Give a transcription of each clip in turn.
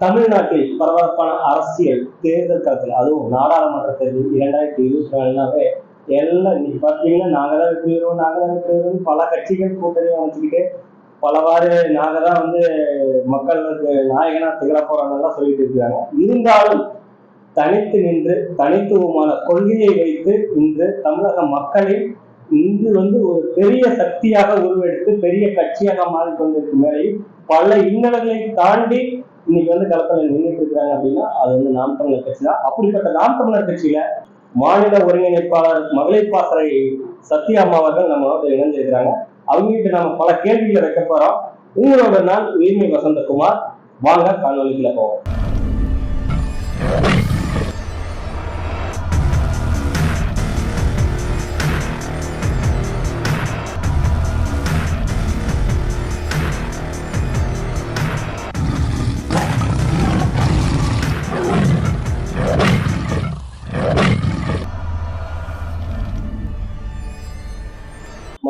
தமிழ்நாட்டில் பரபரப்பான அரசியல் தேர்தல் களத்தில், அதுவும் நாடாளுமன்ற தேர்தல் 2024 எல்லாம் இன்னைக்கு பார்த்தீங்கன்னா நாங்க தான் பல கட்சிகள் கூட்டணி அமைச்சுக்கிட்டு பலவாறு நாங்க தான் மக்களுக்கு நாயகனா திகழ போறாங்கலாம் சொல்லிட்டு இருக்காங்க. இருந்தாலும் தனித்து நின்று தனித்துவமான கொள்கையை வைத்து இன்று தமிழக மக்களில் இன்று ஒரு பெரிய சக்தியாக உருவெடுத்து பெரிய கட்சியாக மாறிக்கொண்டிருக்கும் வேளையில் பல இன்னல்களை தாண்டி இன்னைக்கு களத்துல நின்றுட்டு இருக்கிறாங்க அப்படின்னா அது நாம் தமிழர் கட்சி தான். அப்படிப்பட்ட நாம் தமிழர் கட்சியில மாநில ஒருங்கிணைப்பாளர் மகளிர் பாசறை சத்யா அம்மா அவர்கள் நம்மளோட இணைஞ்சிருக்கிறாங்க. அவங்ககிட்ட நம்ம பல கேள்விகளை வைக்க போறோம். உங்களோட நான் உயிர்மை வசந்தகுமார். வாங்க காணொலிக்குள்ள போவோம்.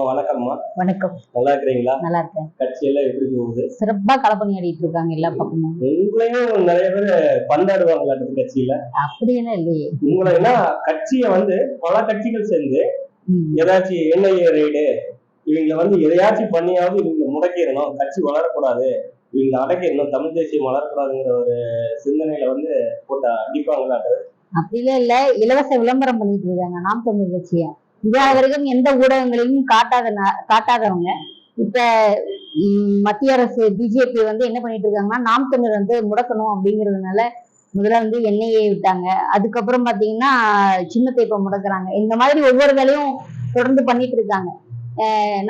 வணக்கம்மா. வணக்கம். நல்லா இருக்கிறீங்களா? நல்லா இருக்கேன். கட்சி எல்லாம் எப்படி போகுது? சிறப்பா களப்பணி ஆடிட்டு இருக்காங்க எல்லா பக்கமும். உங்களையும் நிறைய பேர் பந்தாடுவாங்களா கட்சியில? அப்படியெல்லாம் இல்லையே. உங்களைன்னா கட்சியை பல கட்சிகள் சேர்ந்து ஏதாச்சும் என்ஐஏ ரைடு இவங்களை எதையாச்சும் பண்ணியாவது இவங்க முடக்கிடணும், கட்சி வளரக்கூடாது, இவங்க அடக்கிடணும், தமிழ் தேசியம் வளரக்கூடாதுங்கிற ஒரு சிந்தனையில போட்டு அடிப்பாங்களாட்டு. அப்படிலாம் இல்ல, இலவச விளம்பரம் பண்ணிட்டு இருக்காங்க நாம் தமிழ் கட்சிய. இதாக வரைக்கும் எந்த ஊடகங்களையும் காட்டாதவங்க இப்ப மத்திய அரசு பிஜேபி என்ன பண்ணிட்டு இருக்காங்கன்னா நாம் தமிழர் முடக்கணும் அப்படிங்கிறதுனால முதல்ல என்ஐஏ விட்டாங்க. அதுக்கப்புறம் பாத்தீங்கன்னா சின்னத்தை இப்ப முடக்குறாங்க. இந்த மாதிரி ஒவ்வொரு வேலையும் தொடர்ந்து பண்ணிட்டு இருக்காங்க.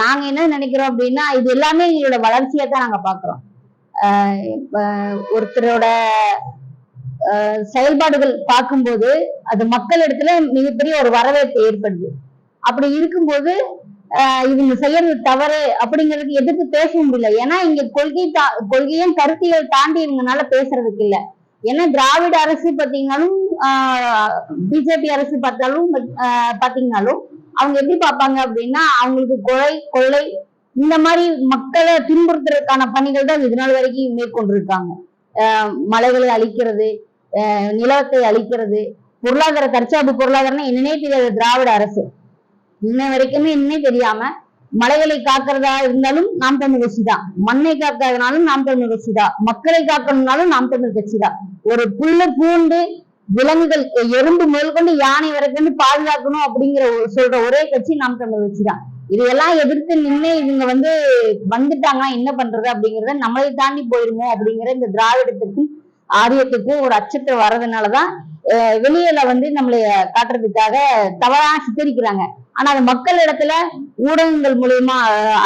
நாங்க என்ன நினைக்கிறோம் அப்படின்னா இது எல்லாமே எங்களோட வளர்ச்சியை தான் நாங்க பாக்குறோம். ஒருத்தரோட செயல்பாடுகள் பார்க்கும்போது அது மக்கள் இடத்துல மிகப்பெரிய ஒரு வரவேற்பு ஏற்படுது. அப்படி இருக்கும்போது இவங்க செய்யறது தவறு அப்படிங்கிறதுக்கு எதிர்த்து பேச முடியல. ஏன்னா இங்க கொள்கையும் கருத்தியல் தாண்டி இவங்கனால பேசுறதுக்கு இல்ல. ஏன்னா திராவிட அரசு பாத்தீங்கன்னாலும் பிஜேபி அரசு பாத்தீங்கன்னாலும் அவங்க எப்படி பார்ப்பாங்க அப்படின்னா அவங்களுக்கு கொள்ளை இந்த மாதிரி மக்களை துன்புறுத்துறதுக்கான பணிகள் தான் இது நாள் வரைக்கும் மேற்கொண்டிருக்காங்க. மலைகளை அழிக்கிறது, நிலத்தை அழிக்கிறது, பொருளாதார தற்சார்பு பொருளாதாரம் என்னன்னே தெரியாது திராவிட அரசு. இன்ன வரைக்குமே என்னன்னே தெரியாம மலைகளை காக்கிறதா இருந்தாலும் நாம் தமிழ் கட்சி தான், மண்ணை காக்காதனாலும் நாம் தமிழ் கட்சி தான், மக்களை காக்கணும்னாலும் நாம் தமிழ் கட்சி தான். ஒரு புல்லு பூண்டு விலங்குகள் எறும்பு முதல் கொண்டு யானை வரைக்கும் பாதுகாக்கணும் அப்படிங்கிற சொல்ற ஒரே கட்சி நாம் தமிழ் கட்சி தான். இதையெல்லாம் எதிர்த்து நின்று இவங்க வந்துட்டாங்கன்னா என்ன பண்றது அப்படிங்கிறத நம்மளை தாண்டி போயிருமோ அப்படிங்கிற இந்த திராவிடத்துக்கும் ஆரியத்துக்கும் ஒரு அச்சத்தை வர்றதுனாலதான் வெளியில நம்மளை காட்டுறதுக்காக தவறா சித்தரிக்கிறாங்க. ஆனா அது மக்கள் இடத்துல ஊடகங்கள் மூலியமா,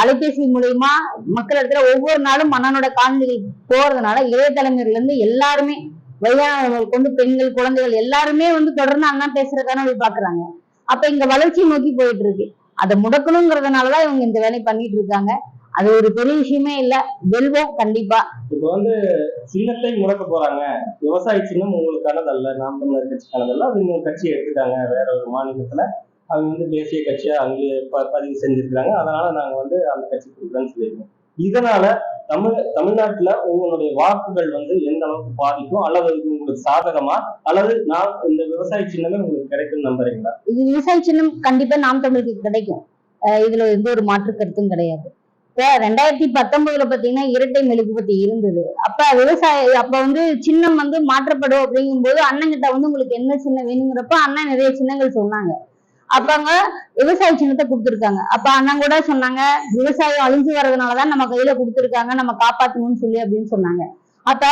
அலைபேசி மூலியமா மக்கள் இடத்துல ஒவ்வொரு நாளும் மன்னனோட காணொலிகள் போறதுனால இளைய தலைமுறையில இருந்து எல்லாருமே, வயதானவர்கள் கொண்டு பெண்கள் குழந்தைகள் எல்லாருமே தொடர்ந்து அண்ணா பேசுற காணொலி பாக்குறாங்க. அப்ப இங்க வளர்ச்சி நோக்கி போயிட்டு இருக்கு. அதை முடக்கணுங்கிறதுனாலதான் இவங்க இந்த வேலையை பண்ணிட்டு இருக்காங்க. அது ஒரு பெரிய விஷயமே இல்ல, வெல்வோம் கண்டிப்பா. இப்ப சின்னத்தை முடக்க போறாங்க. விவசாய சின்னம் உங்களுக்கானதல்ல, நாம் தமிழர் கட்சிக்கானதல்ல, அது இன்னொரு கட்சி எடுத்துட்டாங்க வேற ஒரு மாநிலத்துல. அவங்க தேசிய கட்சியா அங்கே பதிவு செஞ்சிருக்கிறாங்க. அதனால நாங்க அந்த கட்சி கொடுக்குறேன்னு சொல்லியிருக்கோம். இதனால தமிழ்நாட்டுல உங்களுடைய வாக்குகள் எந்த அளவுக்கு பாதிக்கும், அல்லது உங்களுக்கு சாதகமா, அல்லது நான் இந்த விவசாய சின்னமே உங்களுக்கு கிடைக்கும் நம்புறீங்களா? இது விவசாய சின்னம் கண்டிப்பா நாம் தமிழுக்கு கிடைக்கும். இதுல எந்த ஒரு மாற்று கருத்தும் கிடையாது. இப்ப 2019 பாத்தீங்கன்னா இரட்டை மெழுகுபத்தி இருந்தது. அப்ப சின்னம் மாற்றப்படும் அப்படிங்கும் போது அண்ணன் கிட்ட உங்களுக்கு என்ன சின்னம் வேணுங்கிறப்ப அண்ணன் நிறைய சின்னங்கள் சொன்னாங்க. அப்ப அவங்க விவசாய சின்னத்தை கொடுத்துருக்காங்க. அப்ப அண்ணன் கூட சொன்னாங்க விவசாயம் அழிஞ்சு வர்றதுனாலதான் நம்ம கையில கொடுத்துருக்காங்க, நம்ம காப்பாத்தணும்னு சொல்லி அப்படின்னு சொன்னாங்க. அப்ப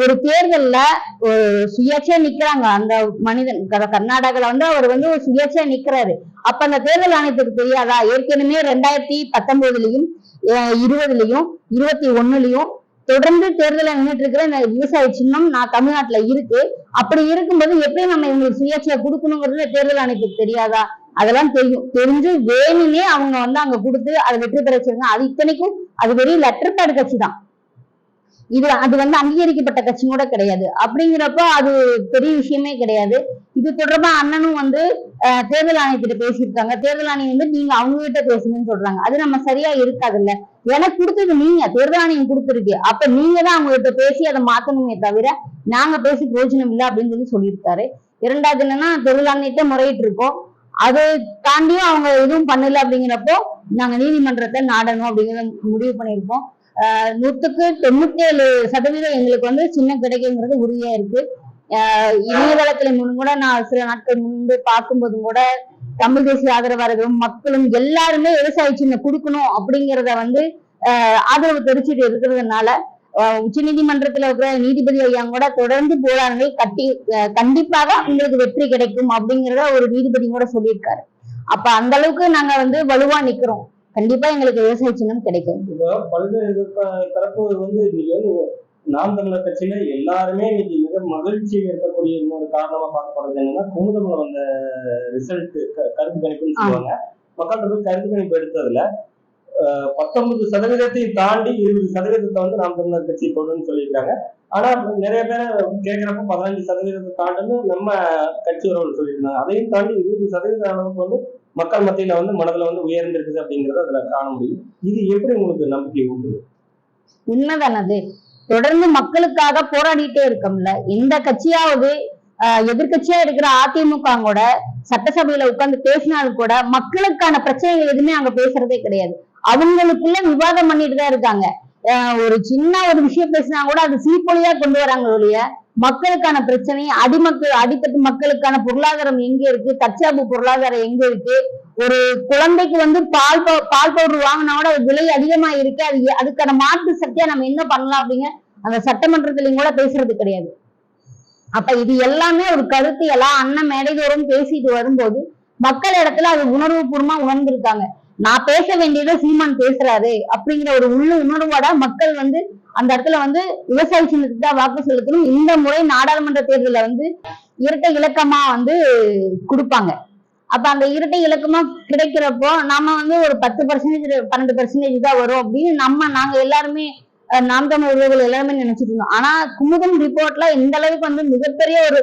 ஒரு தேர்தல்ல ஒரு சுயேட்சையா நிக்கிறாங்க அந்த மனிதன். கர்நாடகால அவர் ஒரு சுயேட்சையா நிக்கிறாரு. அப்ப அந்த தேர்தல் ஆணையத்துக்கு தெரியாதா ஏற்கனவே 2019லயும் 20லயும் 21லயும் தொடர்ந்து தேர்தல நின்றுட்டு இருக்கிற இந்த விவசாய சின்னம் நான் தமிழ்நாட்டுல இருக்கு. அப்படி இருக்கும்போது எப்படி நம்ம இவங்களுக்கு சுயேட்சையா கொடுக்கணுங்கிறது தேர்தல் ஆணையத்துக்கு தெரியாதா? அதெல்லாம் தெரியும். தெரிஞ்சு வேணும்னே அவங்க அங்க கொடுத்து அதை வெற்றி பெற வச்சிருக்காங்க. அது இத்தனைக்கும் அது வெறும் லெட்டர் பேட் கட்சி தான். அது அங்கீகரிக்கப்பட்ட கட்சி கூட கிடையாது. அப்படிங்கிறப்ப அது பெரிய விஷயமே கிடையாது. இது தொடர்பா அண்ணனும் தேர்தல் ஆணையத்திட்ட பேசியிருக்காங்க. தேர்தல் ஆணையம் நீங்க அவங்க கிட்ட பேசுங்கன்னு சொல்றாங்க. அது நம்ம சரியா இருக்காதுல்ல. எனக்கு கொடுத்தது நீங்க, தேர்தல் ஆணையம் கொடுத்துருக்கு. அப்ப நீங்க தான் அவங்ககிட்ட பேசி அதை மாத்தணுமே தவிர நாங்க பேசி பிரயோஜனம் இல்லை அப்படின்னு சொல்லியிருக்காரு. இரண்டாவது என்னன்னா, தேர்தல் ஆணையத்தை முறையிட்டு இருக்கோம். அதை தாண்டியும் அவங்க எதுவும் பண்ணல அப்படிங்கிறப்போ நாங்க நீதிமன்றத்தை நாடணும் அப்படிங்கிறத முடிவு பண்ணியிருக்கோம். 97% எங்களுக்கு சின்னம் கிடைக்குங்கிறது உறுதியா இருக்கு. இணையதளத்துல கூட நான் சில நாட்கள் முன்பு பார்க்கும்போதும் கூட தமிழ் தேசிய ஆதரவாளர்களும் மக்களும் எல்லாருமே விவசாய சின்னம் கொடுக்கணும் அப்படிங்கிறத ஆதரவு தெரிவிச்சுட்டு இருக்கிறதுனால உச்ச நீதிமன்றத்துல இருக்கிற நீதிபதி ஐயா கூட தொடர்ந்து போராட்டங்கள் கண்டிப்பாக உங்களுக்கு வெற்றி கிடைக்கும் அப்படிங்கிறத ஒரு நீதிபதி கூட சொல்லியிருக்காரு. அப்ப அந்த அளவுக்கு நாங்க வலுவா நிக்கிறோம். கண்டிப்பா எங்களுக்கு விவசாய சின்னம் கிடைக்கும். பல்வேறு தரப்பு இன்னைக்கு நாம் தமிழர் கட்சியில எல்லாருமே இன்னைக்கு மிக மகிழ்ச்சியில் இருக்கக்கூடிய இன்னொரு காரணமா பார்க்கப்படுறது என்னன்னா, குமுதம்ல வந்த ரிசல்ட் கருத்து கணிப்புன்னு சொல்லுவாங்க. மக்கள் கருத்து கணிப்பு எடுத்ததுல 19% தாண்டி 20% நாம் தமிழர் கட்சி தொடர்ந்து சொல்லியிருக்காங்க. ஆனா நிறைய பேரை கேட்கிறப்ப 15% தாண்டுன்னு நம்ம கட்சி உறவுகள் சொல்லியிருந்தாங்க. அதையும் தாண்டி 20% அளவுக்கு மக்கள் மத்தியில மனதுல உயர்ந்திருக்குது அப்படிங்கறத அதுல காண முடியும். இது எப்படி உங்களுக்கு நம்பிக்கை ஊட்டுது? உண்மைதானது. தொடர்ந்து மக்களுக்காக போராடிட்டே இருக்கோம்ல. எந்த கட்சியாவது எதிர்கட்சியா இருக்கிற அதிமுக கூட சட்டசபையில உட்கார்ந்து பேசினாலும் கூட மக்களுக்கான பிரச்சனைகள் எதுவுமே அங்க பேசுறதே கிடையாது. அவங்களுக்குள்ள விவாதம் பண்ணிட்டு தான் இருக்காங்க. ஒரு சின்ன ஒரு விஷயம் பேசினா கூட அது சீர்பொழியா கொண்டு வராங்க ஒழிய மக்களுக்கான பிரச்சனை, அடித்தட்டு மக்களுக்கான பொருளாதாரம் எங்க இருக்கு, தற்சார்பு பொருளாதாரம் எங்க இருக்கு, ஒரு குழந்தைக்கு பால் பவுடர் வாங்கினா கூட விலை அதிகமா இருக்கு, அதுக்கான மாற்று சக்தியா நம்ம என்ன பண்ணலாம் அப்படிங்க அந்த சட்டமன்றத்திலையும் கூட பேசுறது கிடையாது. அப்ப இது எல்லாமே ஒரு கருத்து எல்லாம் அண்ணன் மேடைதோறும் பேசிட்டு வரும்போது மக்கள் இடத்துல அது உணர்வு பூர்வமா உணர்ந்திருக்காங்க. நான் பேச வேண்டியதை சீமான் பேசுறாரு அப்படிங்கிற ஒரு உணர்வோட மக்கள் அந்த இடத்துல விவசாய சின்னத்துக்கு தான் வாக்கு செலுத்தணும். இந்த முறை நாடாளுமன்ற தேர்தல இரட்டை இலக்கமா கொடுப்பாங்க. அப்ப அந்த இரட்டை இலக்கமா கிடைக்கிறப்போ நாம ஒரு 10% 12% தான் வரும் அப்படின்னு நாங்க எல்லாருமே நாம் தமிழ் உறவுகள் எல்லாருமே நினைச்சிட்டு இருந்தோம். ஆனா குமுதம் ரிப்போர்ட்ல இந்த அளவுக்கு மிகப்பெரிய ஒரு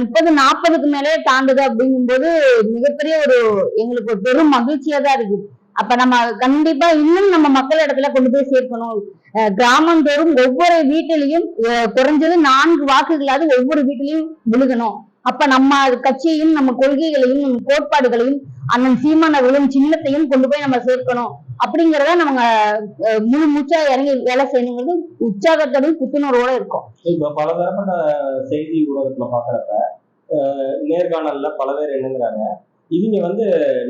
30-40க்கு மேலே தாண்டுது அப்படிங்கும்போது மிகப்பெரிய எங்களுக்கு ஒரு பெரும் மகிழ்ச்சியா தான் இருக்கு. அப்ப நம்ம கண்டிப்பா இன்னும் நம்ம மக்கள் இடத்துல கொண்டு போய் சேர்க்கணும். கிராமந்தோறும் ஒவ்வொரு வீட்டிலையும் குறைஞ்சது 4 வாக்குகளாவது ஒவ்வொரு வீட்டிலையும் விழுகணும். அப்ப நம்ம கட்சியையும் நம்ம கொள்கைகளையும் நம்ம கோட்பாடுகளையும் அண்ணன் சீமான் அவர்களும் சின்னத்தையும் கொண்டு போய் நம்ம சேர்க்கணும் அப்படிங்கிறத நம்ம முழு மூச்சா இறங்கி வேலை செய்யணுங்கிறது உற்சாகத்தோடும் புத்துணர்வோட இருக்கும். இப்ப பலதரப்பட்ட செய்தி ஊடகத்துல பாக்குறப்ப நேர்காணல்ல பல பேர் என்னங்கிறாங்க, இவங்க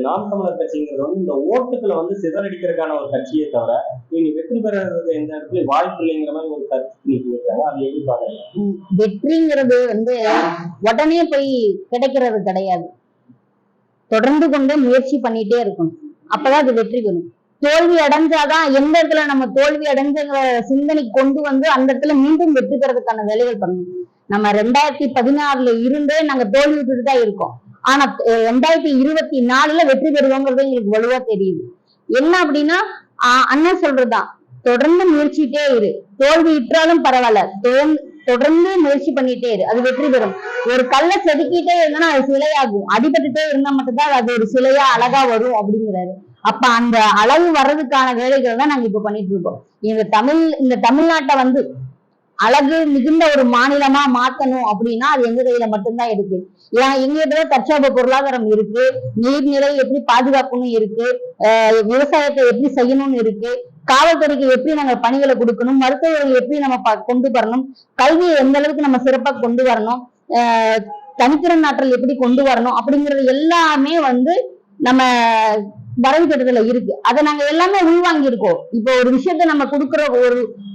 நாம் தமிழர் கட்சிங்கிறது இந்த ஓட்டுக்களை சிதறடிக்கிறதுக்கான ஒரு கட்சியே தவிர இவங்க வெற்றி பெறதுக்கு எந்த இடத்துல வாய்ப்பு இல்லைங்கிற மாதிரி ஒரு கருத்து இருக்காங்க. அது எப்படி பாக்குறீங்க? வெற்றிங்கிறது உடனே போய் கிடைக்கிறது கிடையாது. தொடர்ந்து கொண்டு முயற்சி பண்ணிட்டே இருக்கணும். அப்பதான் அது வெற்றி பெறும். தோல்வி அடைஞ்சாதான் எந்த இடத்துல நம்ம தோல்வி அடைஞ்ச சிந்தனை கொண்டு அந்த இடத்துல மீண்டும் வெற்றி பெறதுக்கான வேலைகள் பண்ணணும். நம்ம 2016 இருந்தே நாங்க தோல்வி விட்டுட்டு தான் இருக்கோம். ஆனா 2024 வெற்றி பெறுவோங்கிறது எங்களுக்கு வலுவா தெரியுது. என்ன அப்படின்னா அண்ணன் சொல்றதுதான், தொடர்ந்து முயற்சிட்டே இரு, தோல்வி இட்டாலும் பரவாயில்ல, தொடர்ந்து முயற்சி பண்ணிட்டே இரு, அது வெற்றி பெறும். ஒரு கல்லை செதுக்கிட்டே இருந்தா அது சிலையாகும், அடிபட்டுட்டே இருந்தா மட்டும்தான் அது ஒரு சிலையா அழகா வரும் அப்படிங்கிறாரு. அப்ப அந்த அளவு வர்றதுக்கான வேலைகள் தான் நாங்க இப்ப பண்ணிட்டு இருக்கோம். இந்த தமிழ்நாட்டை அழகு மிகுந்த ஒரு மாநிலமா மாத்தணும் அப்படின்னா அது எங்க கையில மட்டும்தான் இருக்கு. எங்கிட்ட தற்சார்பு பொருளாதாரம் இருக்கு, நீர்நிலை எப்படி பாதுகாக்கணும் இருக்கு, விவசாயத்தை எப்படி செய்யணும்னு இருக்கு, காவல்துறைக்கு எப்படி நாங்க பணிகளை கொடுக்கணும், மருத்துவர்கள் எப்படி நம்ம கொண்டு வரணும், கல்வியை எந்த அளவுக்கு நம்ம சிறப்பா கொண்டு வரணும், தனித்திறன் ஆற்றல் எப்படி கொண்டு வரணும் அப்படிங்கிறது எல்லாமே நம்ம வரவு கட்டத்துல இருக்கு. அதை நாங்க எல்லாமே உள்வாங்கி இருக்கோம். இப்போ ஒரு விஷயத்த நம்ம கொடுக்குறோம்,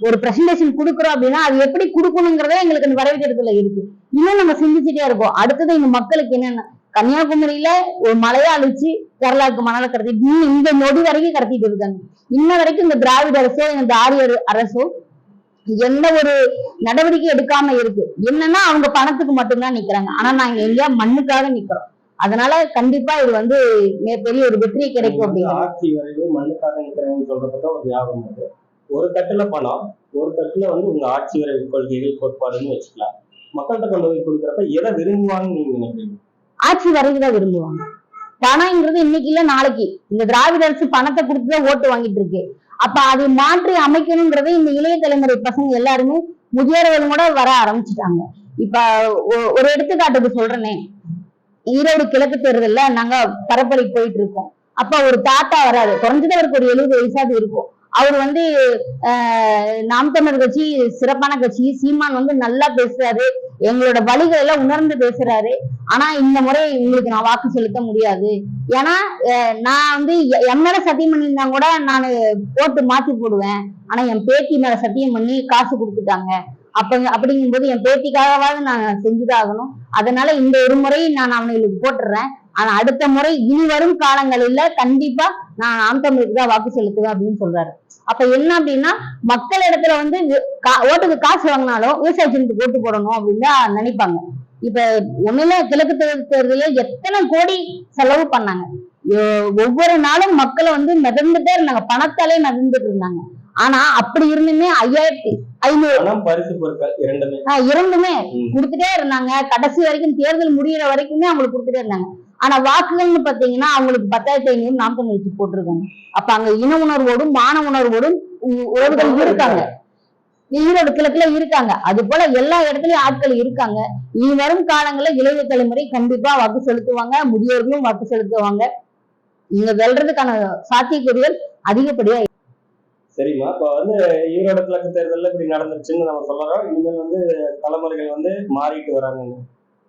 ஒரு பிரசன்டேஷன் கொடுக்குறோம் அப்படின்னா அது எப்படி கொடுக்கணுங்கிறதே எங்களுக்கு அந்த வரவு கட்டத்துல இருக்கு. இன்னும் நம்ம சிந்திச்சுட்டே இருக்கோம். அடுத்தது எங்க மக்களுக்கு என்னென்ன, கன்னியாகுமரியில ஒரு மலையா அழிச்சு கேரளாவுக்கு மணலை கடத்திட்டு இந்த நொடி வரைக்கும் கடத்திட்டு இருக்காங்க. இன்ன வரைக்கும் இந்த திராவிட அரசோ இந்த ஆரிய அரசோ எந்த ஒரு நடவடிக்கை எடுக்காம இருக்கு. என்னன்னா அவங்க பணத்துக்கு மட்டும்தான் நிக்கிறாங்க. ஆனா நாங்க எங்கேயா மண்ணுக்காக நிக்கிறோம். அதனால கண்டிப்பா இது மிகப்பெரிய ஒரு வெற்றி கிடைக்கும். அப்படின்னு ஆட்சி வரைவு மண்ணுக்காக நிக்கிறேன்னு சொல்றப்பதான் ஒரு ஞாபகம் வருது. ஒரு தட்டுல பணம், ஒரு தட்டுல உங்க ஆட்சி வரைவு கொள்கைகள் கோட்பாடுன்னு வச்சுக்கலாம். மக்கள்கிட்ட கொண்டு போய் கொடுக்குறப்ப எதை விரும்புவாங்கன்னு நீங்க நினைக்கிறீங்க? ஆட்சி வரைவுதான் விரும்புவாங்க. பணம்ங்கிறது இன்னைக்கு இல்ல நாளைக்கு. இந்த திராவிட அரசு பணத்தை கொடுத்துதான் ஓட்டு வாங்கிட்டு இருக்கு. அப்ப அதை மாற்றி அமைக்கணும்ன்றது இந்த இளைய தலைமுறை பசங்க எல்லாருமே முதியோர்களும் கூட வர ஆரம்பிச்சுட்டாங்க. இப்ப ஒரு எடுத்துக்காட்டுக்கு சொல்றேனே, ஈரோடு கிழக்கு தேர்தல்ல நாங்க பரப்பரைக்கு போயிட்டு இருக்கோம். அப்ப ஒரு தாத்தா வராரு, குறைஞ்சது அவருக்கு ஒரு 70 வயசாவது இருக்கும். அவர் வந்து நாம் தமிழர் கட்சி சிறப்பான கட்சி, சீமான் வந்து நல்லா பேசுறாரு, எங்களோட வழிகளை எல்லாம் உணர்ந்து பேசுறாரு. ஆனா இந்த முறை உங்களுக்கு நான் வாக்கு செலுத்த முடியாது. ஏன்னா நான் வந்து என் மேல சத்தியம் பண்ணியிருந்தா கூட நான் போட்டு மாத்தி போடுவேன். ஆனா என் பேத்தி மேல சத்தியம் பண்ணி காசு கொடுத்துட்டாங்க. அப்படிங்கும்போது என் பேத்திக்காகவாவது நான் செஞ்சுதான் ஆகணும். அதனால இந்த ஒரு முறை நான் அவனுங்களுக்கு போட்டுறேன். ஆனா அடுத்த முறை இனி வரும் காலங்களில கண்டிப்பா நான் நாம் தமிழுக்கு தான் வாக்கு செலுத்துவேன் அப்படின்னு சொல்றாரு. அப்ப என்ன அப்படின்னா, மக்கள் இடத்துல வந்து ஓட்டுக்கு காசு வாங்கினாலும் விவசாய சின்னத்துக்கு ஓட்டு போடணும் அப்படின்னு தான் நினைப்பாங்க. இப்ப ஒண்ணுல கிழக்கு தேர்தலில் எத்தனை கோடி செலவு பண்ணாங்க. ஒவ்வொரு நாளும் மக்களை வந்து மிதந்துட்டே இருந்தாங்க, பணத்தாலே மிதந்துட்டு இருந்தாங்க. ஆனா அப்படி இருந்துமே 5500 பரிசு பொருட்கள் இரண்டுமே கொடுத்துட்டே இருந்தாங்க. கடைசி வரைக்கும் தேர்தல் முடிகிற வரைக்குமே அவங்களுக்கு கொடுத்துட்டே இருந்தாங்க. ஆனா வாக்குகள்னு பாத்தீங்கன்னா அவங்களுக்கு 10,500 நாம் தமிழ் போட்டிருக்காங்க. அப்ப அங்க இன உணர்வோடும் மான உணர்வோடும் உறவுகள் இருக்காங்க, ஈரோடு கிழக்குல இருக்காங்க. அது போல எல்லா இடத்துலயும் ஆட்கள் இருக்காங்க. இனி வரும் காலங்களில் இளைய தலைமுறை கண்டிப்பா வாக்கு செலுத்துவாங்க, முதியோர்களும் வாக்கு செலுத்துவாங்க. இங்க வெல்றதுக்கான சாத்தியக்கூறுகள் அதிகப்படியா. சரிம்மா, இப்ப வந்து ஈரோடு கிழக்கு தேர்தலில் இப்படி நடந்துருச்சுன்னு நம்ம சொல்றோம். இனிமேல் வந்து தலைமுறைகள் வந்து மாறிட்டு வராங்கன்னு.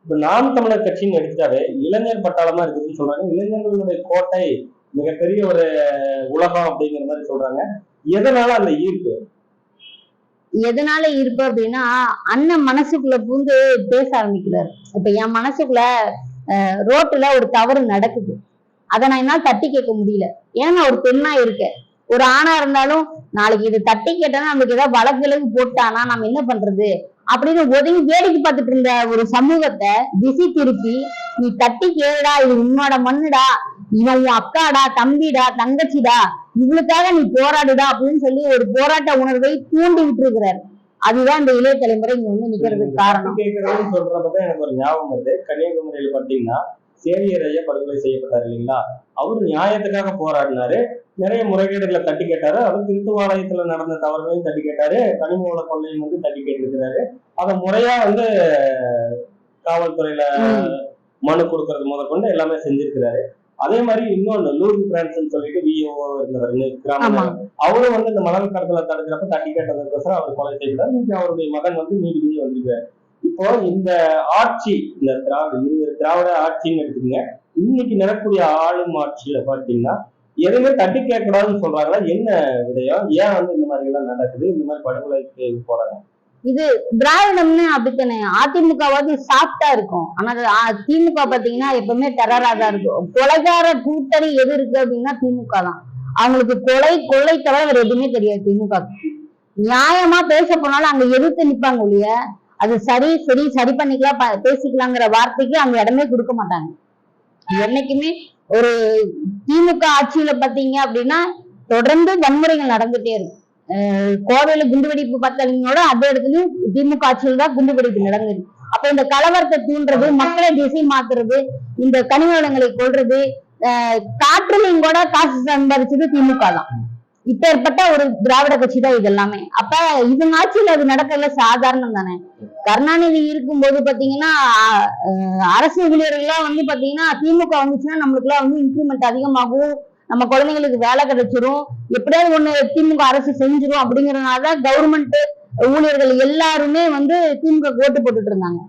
இப்ப நாம் தமிழர் கட்சின்னு எடுத்துட்டாவே இளைஞர் பட்டாளமா இருக்குதுன்னு சொல்றாங்க. இளைஞர்களுடைய கோட்டை, மிகப்பெரிய ஒரு உலகம் அப்படிங்கிற மாதிரி சொல்றாங்க. எதனால அந்த ஈர்ப்பு? எதனால ஈர்ப்பு அப்படின்னா, அண்ணன் மனசுக்குள்ள பூந்து பேச ஆரம்பிக்கிறாரு. இப்ப என் மனசுக்குள்ள ரோட்டுல ஒரு தவறு நடக்குது, அதை நான் என்ன தட்டி கேட்க முடியல. ஏன்னா ஒரு பெண்ணா இருக்கேன். ஒரு ஆணா இருந்தாலும் நாளைக்கு இது தட்டி கேட்டோன்னா நமக்கு ஏதாவது வழக்கு போட்டானா நம்ம என்ன பண்றது அப்படின்னு ஒதுங்கி வேடிக்கை பார்த்துட்டு இருந்த ஒரு சமூகத்தை திசை திருப்பி, நீ தட்டி கேளுடா, இது உன்னோட மண்ணுடா, இவன் உன் அக்காடா, தம்பிடா, தங்கச்சிடா, இவளுக்காக நீ போராடுடா அப்படின்னு சொல்லி ஒரு போராட்ட உணர்வை தூண்டி விட்டு இருக்கிறாரு. அதுதான் இந்த இளைய தலைமுறை இங்க வந்து நிக்கிறதுக்கு காரணம். கேட்கறதுன்னு சொல்றப்பதான் எனக்கு ஒரு ஞாபகம் வருது. கன்னியாகுமரியில பாத்தீங்கன்னா சேவியர் ஐயா படுகொலை செய்யப்பட்டார் இல்லைங்களா? அவரு நியாயத்துக்காக போராடினாரு, நிறைய முறைகேடுகளை தட்டி கேட்டாரு. அது திருத்துவாலயத்துல நடந்த தவறுகளையும் தட்டி கேட்டாரு, கனிம வள கொள்ளையும் வந்து தட்டி கேட்டிருக்கிறாரு. அதை முறையா வந்து காவல்துறையில மனு கொடுக்கறது முதற்கொண்டு எல்லாமே செஞ்சிருக்கிறாரு. அதே மாதிரி இன்னொன்னு லூர்து பிரான்ஸ் சொல்லிட்டு விஓ இருந்தவர் கிராம, அவரும் வந்து இந்த மணல் கடத்தலை தடுக்கிறப்ப தட்டி கேட்டதுக்கோசரம் அவர் கொலை செய்கிறார். இன்னைக்கு அவருடைய மகன் வந்து நீதிபதி வந்திருக்காரு. இப்போ இந்த ஆட்சி, இந்த திராவிட ஆட்சின்னு எடுத்துக்கங்க, இன்னைக்கு நடக்கக்கூடிய ஆளும் ஆட்சியில பாத்தீங்கன்னா எதுவுமே தட்டி கேட்கக்கூடாதுன்னு சொல்றாங்களா? என்ன விடயம்? ஏன் வந்து இந்த மாதிரி எல்லாம் நடக்குது, இந்த மாதிரி படுகொலைக்கு போறாங்க? இது திராவிடம்னு அப்படித்தானே. அதிமுகவாது சாஃப்டா இருக்கும், ஆனா திமுக பாத்தீங்கன்னா எப்பவுமே டெரரா தான் இருக்கும். கொலைகார கூட்டணி எது இருக்கு அப்படின்னா திமுக தான். அவங்களுக்கு கொள்ளை தவிர வேற எதுவுமே தெரியாது. திமுக நியாயமா பேச போனாலும் அங்க எதிர்த்து நிப்பாங்க இல்லையா, அது சரி பண்ணிக்கலாம், பேசிக்கலாங்கிற வார்த்தைக்கு அங்க இடமே கொடுக்க மாட்டாங்க. என்னைக்குமே ஒரு திமுக ஆட்சியில பாத்தீங்க அப்படின்னா தொடர்ந்து வன்முறைகள் நடந்துட்டே இருக்கும். கோவையில குண்டுவெடிப்பு பத்தவங்களோட அதே இடத்துலயும் திமுக ஆட்சியில் தான் குண்டுவெடிப்பு நடந்தது. அப்ப இந்த கலவரத்தை தூண்டுறது, மக்களை திசை மாத்துறது, இந்த கனிம வளங்களை கொள்றது, காற்றுலையும் கூட காசு சம்பாதிச்சது திமுக தான். இப்ப ஏற்பட்ட ஒரு திராவிட கட்சி தான் இது எல்லாமே. அப்ப இது ஆட்சியில் அது நடக்கல சாதாரணம் தானே. கருணாநிதி இருக்கும்போது பாத்தீங்கன்னா அரசு ஊழியர்கள்லாம் வந்து பாத்தீங்கன்னா திமுக வந்துச்சுன்னா நம்மளுக்கு எல்லாம் வந்து இன்க்ரிமெண்ட் அதிகமாகும், நம்ம குழந்தைங்களுக்கு வேலை கிடைச்சிரும், எப்படியாவது ஒண்ணு திமுக அரசு செஞ்சிரும் அப்படிங்கறதுனாலதான் கவர்மெண்ட் ஊழியர்கள் எல்லாருமே வந்து திமுக ஓட்டு போட்டுட்டு இருந்தாங்க.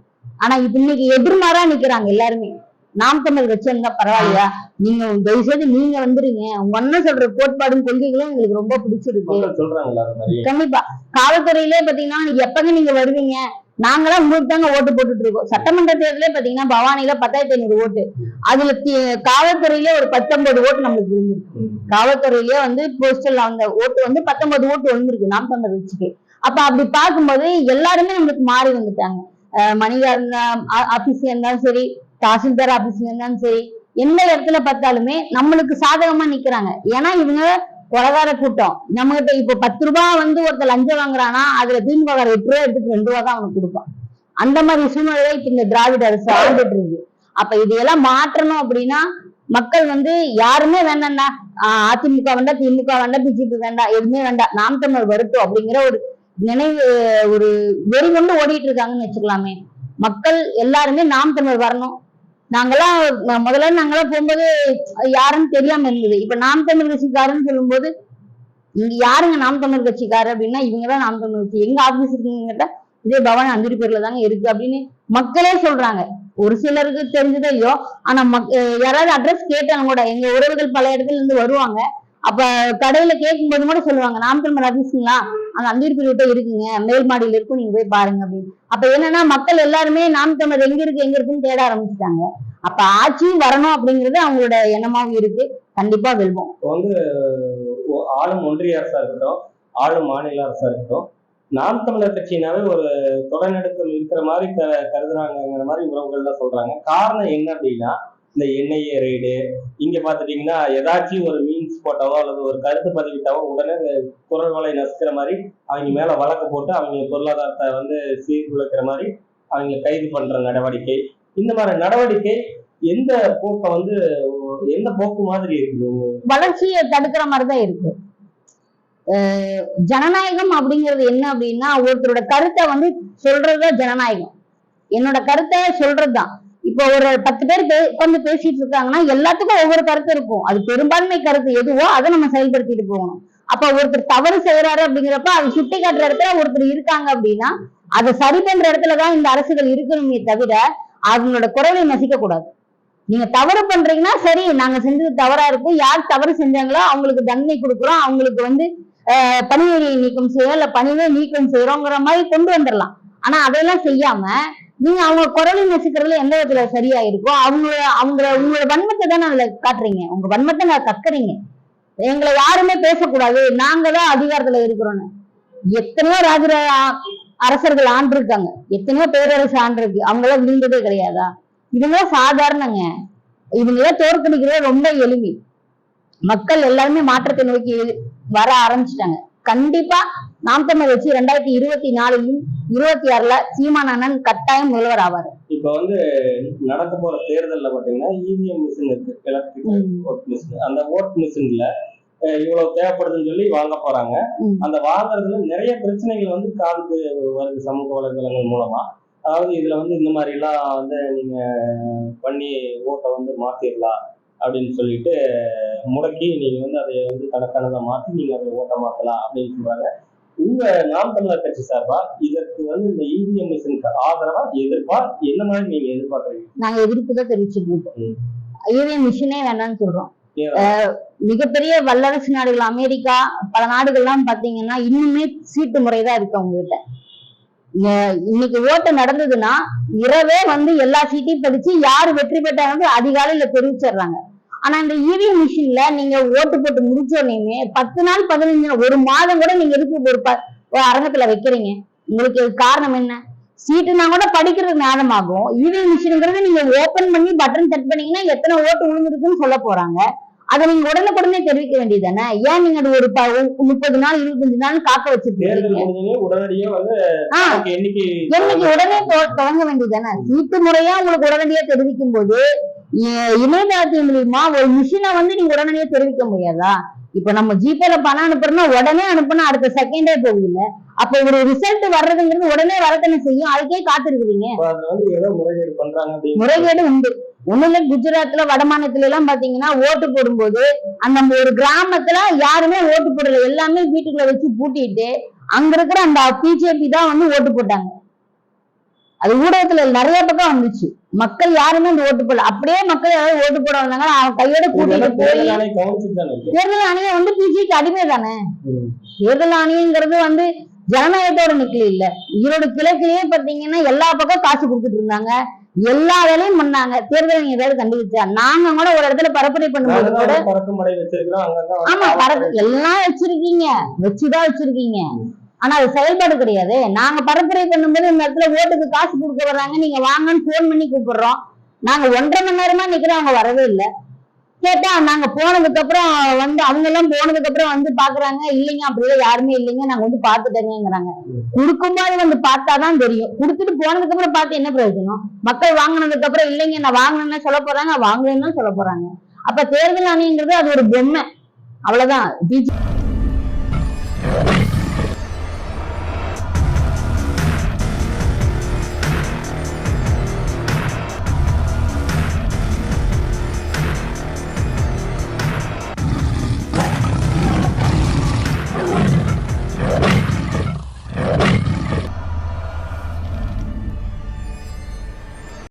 ஆனா இப்ப இன்னைக்கு எதிர்மாறா நிக்கிறாங்க எல்லாருமே. நாம் தமிழ் கட்சி இருந்தா பரவாயில்லையா, நீங்க தயவு செய்து நீங்க வந்துருங்க, உங்க அண்ணன் சொல்ற கோட்பாடும் கொள்கைகளும் எங்களுக்கு ரொம்ப பிடிச்சிருக்கு. கண்டிப்பா காவல்துறையிலே பாத்தீங்கன்னா எப்பங்க நீங்க வருவீங்க, நாங்களாம் உங்களுக்கு தாங்க ஓட்டு போட்டுட்டு இருக்கோம். சட்டமன்ற தேர்தலே பாத்தீங்கன்னா பவானில 10,500 ஓட்டு, அதுல காவல்துறையிலே ஒரு 19 ஓட்டு நம்மளுக்கு விழுந்திருக்கு. காவல்துறையிலே வந்து போஸ்டல் அந்த ஓட்டு வந்து 19 ஓட்டு வந்திருக்கு நாம் தமிழர் கட்சிக்கு. அப்ப அப்படி பார்க்கும்போது எல்லாருமே நம்மளுக்கு மாறி வந்துட்டாங்க. மணிகார் ஆபீஸ்ல இருந்தாலும் சரி, தாசில்தார் ஆபீஸ்ல இருந்தாலும் சரி, எந்த இடத்துல பார்த்தாலுமே நம்மளுக்கு சாதகமா நிக்கிறாங்க. ஏன்னா இவங்க கொலகார கூட்டம். நம்ம கிட்ட இப்ப 10 ரூபாய் வந்து ஒருத்தர் லஞ்சம் வாங்குறானா அதுல திமுக 8 ரூபாய் எடுத்துட்டு 2 ரூபா தான் அவனுக்கு கொடுப்பான். அந்த மாதிரி சூழ்நிலை இப்ப இந்த திராவிட அரசு ஆண்டுட்டு இருக்கு. அப்ப இதையெல்லாம் மாற்றணும் அப்படின்னா மக்கள் வந்து யாருமே வேண்டாம்டா, அதிமுக வேண்டாம், திமுக வேண்டாம், பிஜேபி வேண்டாம், எதுவுமே வேண்டாம், நாம் தமிழர் வரட்டும் அப்படிங்கிற ஒரு நினைவு, ஒரு வெறி கொண்டு ஓடிட்டு இருக்காங்கன்னு வச்சுக்கலாமே. மக்கள் எல்லாருமே நாம் தமிழர் வரணும். நாங்கெல்லாம் நாங்கெல்லாம் போகும்போது யாருன்னு தெரியாம இருந்தது. இப்ப நாம் தமிழர் கட்சிக்காரன்னு சொல்லும்போது, இங்க யாருங்க நாம் தமிழர் கட்சிக்காரர் அப்படின்னா இவங்கதான் நாம் தமிழர் கட்சி. எங்க ஆபீஸ் இருக்குன்னு இதே பவானி அந்திரி பேர்ல தாங்க இருக்கு அப்படின்னு மக்களே சொல்றாங்க. ஒரு சிலருக்கு தெரிஞ்சதோ இல்லையோ, ஆனா யாராவது அட்ரஸ் கேட்டாங்க கூட, எங்க உறவுகள் பல இடத்துல இருந்து வருவாங்க. அப்ப கடையில கேட்கும்போது கூட சொல்லுவாங்க, நாம் தமிழர் ஆபீஸுங்களா, அந்த அந்திரி பேர்கிட்ட இருக்குங்க, மேல் மாடியில இருக்கும், நீங்க போய் பாருங்க அப்படின்னு. அப்ப என்னன்னா மக்கள் எல்லாருமே நாம் தமிழர் எங்க இருக்குன்னு தேட ஆரம்பிச்சுட்டாங்க. அப்ப ஆட்சியும் வரணும் அப்படிங்கிறது அவங்களோட எண்ணமாவும் இருக்கு. கண்டிப்பா வெல்வோம். வந்து ஆளும் ஒன்றிய அரசா இருக்கட்டும், ஆளும் மாநில அரசா இருக்கட்டும், நாம் தமிழர் கட்சினாவே ஒரு தொடர்நடுக்கம் இருக்கிற மாதிரி கருதுறாங்கிற மாதிரி உறவுகள்லாம் சொல்றாங்க. காரணம் என்ன அப்படின்னா, இந்த என்ஐஏ ரெய்டு, இங்க பாத்துட்டீங்கன்னா ஏதாச்சும் ஒரு மீன்ஸ் போட்டாவோ அல்லது ஒரு கருத்து பதிவிட்டாவோ உடனே குரல் வலை நசுக்கிற மாதிரி அவங்க மேல வழக்கு போட்டு அவங்க பொருளாதாரத்தை வந்து சீர்குலைக்கிற மாதிரி அவங்க கைது பண்ற நடவடிக்கை, இந்த மாதிரி நடவடிக்கை எந்த போக்கை வந்து எந்த போக்கு மாதிரி இருக்குது? வளர்ச்சியை தடுக்கிற மாதிரிதான் இருக்கு. ஜனநாயகம் அப்படிங்கிறது என்ன அப்படின்னா, ஒருத்தரோட கருத்தை வந்து சொல்றதுதான் ஜனநாயகம். என்னோட கருத்தை சொல்றதுதான். இப்போ ஒரு 10 பேர் உட்காந்து பேசிட்டு இருக்காங்கன்னா எல்லாத்துக்கும் ஒவ்வொரு கருத்து இருக்கும். அது பெரும்பான்மை கருத்து எதுவோ அதை நம்ம செயல்படுத்திட்டு போகணும். அப்ப ஒருத்தர் தவறு செய்யறாரு அப்படிங்கிறப்ப அதை சுட்டி காட்டுற இடத்துல ஒருத்தர் இருக்காங்க அப்படின்னா அதை சரி பண்ற இடத்துலதான் இந்த அரசுகள் இருக்கணுமே தவிர அவங்களோட குரலை நசிக்க கூடாது. நீங்க தவறு பண்றீங்கன்னா சரி, நாங்க செஞ்சது தவறா இருக்கும், யார் தவறு செஞ்சாங்களோ அவங்களுக்கு தண்டனை கொடுக்குறோம், அவங்களுக்கு வந்து பணியை நீக்கம் செய்யறோம், இல்ல பணியை நீக்கம் செய்யறோங்கிற மாதிரி கொண்டு வந்துடலாம். ஆனா அதையெல்லாம் செய்யாம நீங்க அவங்க குரலை நசிக்கிறதுல எந்த விதத்துல சரியா இருக்கோ உங்களோட வன்மத்தை தானே அதுல காட்டுறீங்க, உங்க வன்மத்தை நான் கற்கறீங்க. எங்களை யாருமே பேசக்கூடாது, நாங்க தான் அதிகாரத்துல இருக்கிறோன்னு. எத்தனையோ அரசர்கள் ஆண்டிருக்காங்க, எத்தனையோ பேரரசு ஆண்டிருக்கு, அவங்களாம் விழுந்ததே கிடையாதா? இவங்களாம் சாதாரணங்க. இவங்களாம் தோற்கடிக்கிறதே ரொம்ப எளிமை. மக்கள் எல்லாருமே மாற்றத்தை நோக்கி வர ஆரம்பிச்சுட்டாங்க. கண்டிப்பா நாம் தமிழர் கட்சி 2024லும் 26ல சீமான் அண்ணன் கட்டாயம் முதல்வர் ஆவாரு. இப்ப வந்து நடக்க போற தேர்தல்ல பாத்தீங்கன்னா இவிஎம் மிஷின் இருக்கு, எலக்ட்ரிக்கல் ஓட் மிஷின். அந்த ஓட் மிஷின்ல இவ்வளவு தேவைப்படுதுன்னு சொல்லி வாங்க போறாங்க. அந்த வாங்குறதுல நிறைய பிரச்சனைகள் வந்து காதுக்கு வருது சமூக வலைதளங்கள் மூலமா. அதாவது இதுல வந்து இந்த மாதிரி எல்லாம் வந்து நீங்க பண்ணி ஓட்டை வந்து மாத்திடலாம் அப்படின்னு சொல்லிட்டு முடக்கி நீங்க வந்து அதை வந்து தனக்கானதை மாத்தி நீங்க அதை ஓட்ட மாத்தலாம் அப்படின்னு சொல்றாங்க. உங்க நாம் தமிழர் கட்சி சார்பா இதற்கு வந்து இந்த இவிஎம் மிஷினுக்கு ஆதரவா எதிர்ப்பா என்ன மாதிரி நீங்க எதிர்பார்க்கறீங்க? நாங்க எதிர்ப்பு தான் தெரிவிச்சுட்டு இருக்கோம். இவிஎம் மிஷினே வேண்டாம்னு சொல்றோம். மிகப்பெரிய வல்லரசு நாடுகள் அமெரிக்கா பல நாடுகள்லாம் பாத்தீங்கன்னா இன்னுமே சீட்டு முறைதான் இருக்கு அவங்க கிட்ட. இன்னைக்கு ஓட்டு நடந்ததுன்னா இரவே வந்து எல்லா சீட்டையும் படிச்சு யாரு வெற்றி பெற்றாங்க அதிகாலையில தெரிவிச்சிடுறாங்க. ஆனா இந்த இவிஎம் மிஷின்ல நீங்க ஓட்டு போட்டு முடிச்சோடனே 10 நாள் 15 நாள் 1 மாதம் கூட நீங்க எதுக்கு ஒரு அரங்கத்துல வைக்கிறீங்க? உங்களுக்கு காரணம் என்ன? சீட்டுனா கூட படிக்கிறது நேரமாகும். இவிஎம் மிஷின்ங்கிறது நீங்க ஓபன் பண்ணி பட்டன் செட் பண்ணீங்கன்னா எத்தனை ஓட்டு விழுந்திருக்குன்னு சொல்ல போறாங்க. அதை நீங்க உடனுக்குடனே தெரிவிக்க வேண்டியதானே? ஏன் நீங்க அது ஒரு 30 நாள் 25 நாள் காக்க வச்சிருக்கீங்க? என்னைக்கு உடனே தொடங்க வேண்டியதானே? சீட்டு முறையா உங்களுக்கு உடனடியா தெரிவிக்கும் போது இணையதளத்தின் மூலியமா ஒரு மிஷினை வந்து நீங்க உடனடியா தெரிவிக்க முடியாதா? இப்ப நம்ம ஜிபேல பணம் அனுப்புறோம்னா உடனே அனுப்புனா அடுத்த செகண்டே போகுது இல்ல? அப்ப ஒரு ரிசல்ட் வர்றதுங்கிறது உடனே வரத்தானே செய்யும். அதுக்கே காத்திருக்குறீங்க. முறைகேடு உண்டு. ஒண்ணுல குஜராத்ல வட மாநிலத்துல எல்லாம் பாத்தீங்கன்னா ஓட்டு போடும்போது அந்த ஒரு கிராமத்துல யாருமே ஓட்டு போடல, எல்லாமே வீட்டுக்குள்ள வச்சு பூட்டிட்டு அங்க இருக்கிற அந்த பிஜேபி தான் வந்து ஓட்டு போட்டாங்க. அது ஊடகத்துல நிறைய பக்கம் வந்துச்சு. மக்கள் யாருமே அந்த ஓட்டு போடல. அப்படியே மக்கள் யாராவது ஓட்டு போட வந்தாங்க அவன் கையோட கூட்டிட்டு போய் தேர்தல் ஆணையம் வந்து பிஜேபிக்கு அடிமை தானே. தேர்தல் ஆணையங்கிறது வந்து ஜனநாயகத்தோட நிக்கல இல்ல. ஈரோடு கிழக்கிலேயே பாத்தீங்கன்னா எல்லா பக்கம் காசு கொடுத்துட்டு இருந்தாங்க, எல்லா வேலையும் பண்ணாங்க. தேர்தல் நீங்க ஏதாவது கண்டுபிடிச்சா? நாங்க கூட ஒரு இடத்துல பரப்புரை பண்ணும்போது கூட ஆமா எல்லாம் வச்சிருக்கீங்க, வச்சுதான் வச்சிருக்கீங்க. ஆனா அது செயல்பாடு கிடையாது. நாங்க பரப்புரை பண்ணும்போது இந்த இடத்துல ஓட்டுக்கு காசு கொடுக்க வர்றாங்க, நீங்க வாங்கன்னு போன் பண்ணி கூப்பிடுறோம். நாங்க 1.5 மணி நேரமா நிக்கிறோம், அவங்க வரவே இல்லை. கேட்டா நாங்க போனதுக்கு அப்புறம் வந்து அவங்க எல்லாம் போனதுக்கு அப்புறம் வந்து பாக்குறாங்க, இல்லைங்க அப்படிலாம் யாருமே இல்லைங்க, நாங்க வந்து பாத்துட்டேங்கிறாங்க. கொடுக்கும்போது வந்து பார்த்தாதான் தெரியும். கொடுத்துட்டு போனதுக்கு அப்புறம் பார்த்து என்ன பிரயோஜனம்? மக்கள் வாங்கினதுக்கு அப்புறம் இல்லைங்க நான் வாங்கினேன்னு சொல்ல போறாங்க, வாங்கலன்னு சொல்ல போறாங்க. அப்ப தேர்தல் ஆணையங்கிறது அது ஒரு பொம்மை, அவ்வளவுதான்.